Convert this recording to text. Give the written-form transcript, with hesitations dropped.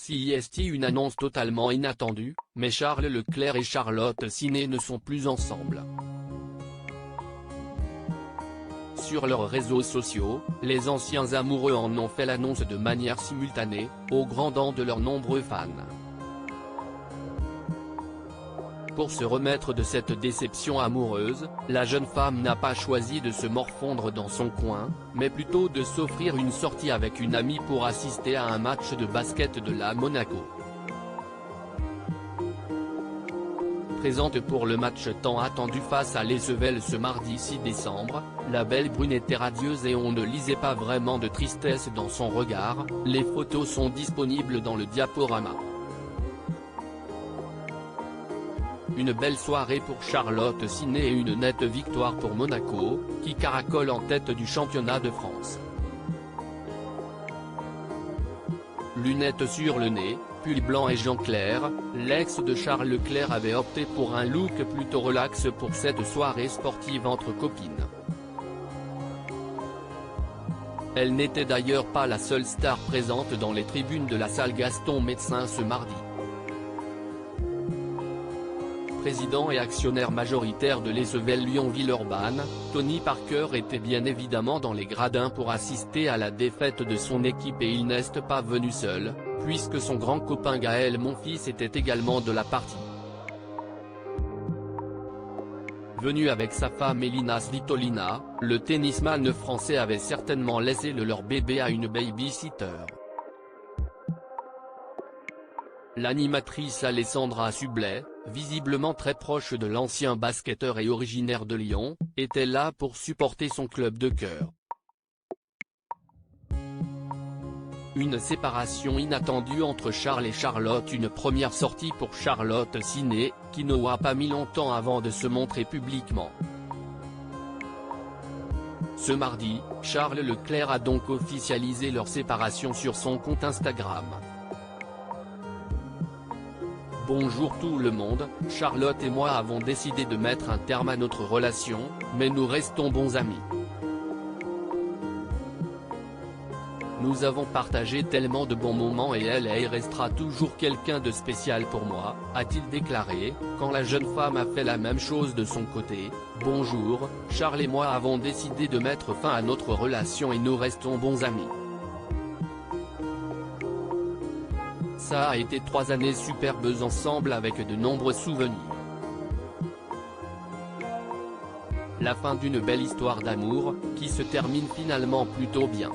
CIST une annonce totalement inattendue, mais Charles Leclerc et Charlotte Siné ne sont plus ensemble. Sur leurs réseaux sociaux, les anciens amoureux en ont fait l'annonce de manière simultanée, au grand dam de leurs nombreux fans. Pour se remettre de cette déception amoureuse, la jeune femme n'a pas choisi de se morfondre dans son coin, mais plutôt de s'offrir une sortie avec une amie pour assister à un match de basket de la Monaco. Présente pour le match tant attendu face à l'Eissevel ce mardi 6 décembre, la belle brune était radieuse et on ne lisait pas vraiment de tristesse dans son regard. Les photos sont disponibles dans le diaporama. Une belle soirée pour Charlotte Siné et une nette victoire pour Monaco, qui caracole en tête du championnat de France. Lunettes sur le nez, pull blanc et Jean Clair, l'ex de Charles Leclerc avait opté pour un look plutôt relax pour cette soirée sportive entre copines. Elle n'était d'ailleurs pas la seule star présente dans les tribunes de la salle Gaston Médecin ce mardi. Président et actionnaire majoritaire de l'Eissevel Lyon-Villeurbanne, Tony Parker était bien évidemment dans les gradins pour assister à la défaite de son équipe et il n'est pas venu seul, puisque son grand copain Gaël Monfils était également de la partie. Venu avec sa femme Elina Svitolina, le tennisman français avait certainement laissé leur bébé à une baby-sitter. L'animatrice Alessandra Sublet, visiblement très proche de l'ancien basketteur et originaire de Lyon, était là pour supporter son club de cœur. Une séparation inattendue entre Charles et Charlotte, une première sortie pour Charlotte Siné, qui n'aura pas mis longtemps avant de se montrer publiquement. Ce mardi, Charles Leclerc a donc officialisé leur séparation sur son compte Instagram. Bonjour tout le monde, Charlotte et moi avons décidé de mettre un terme à notre relation, mais nous restons bons amis. Nous avons partagé tellement de bons moments et elle restera toujours quelqu'un de spécial pour moi, a-t-il déclaré, quand la jeune femme a fait la même chose de son côté. Bonjour, Charles et moi avons décidé de mettre fin à notre relation et nous restons bons amis. Ça a été 3 années superbes ensemble avec de nombreux souvenirs. La fin d'une belle histoire d'amour, qui se termine finalement plutôt bien.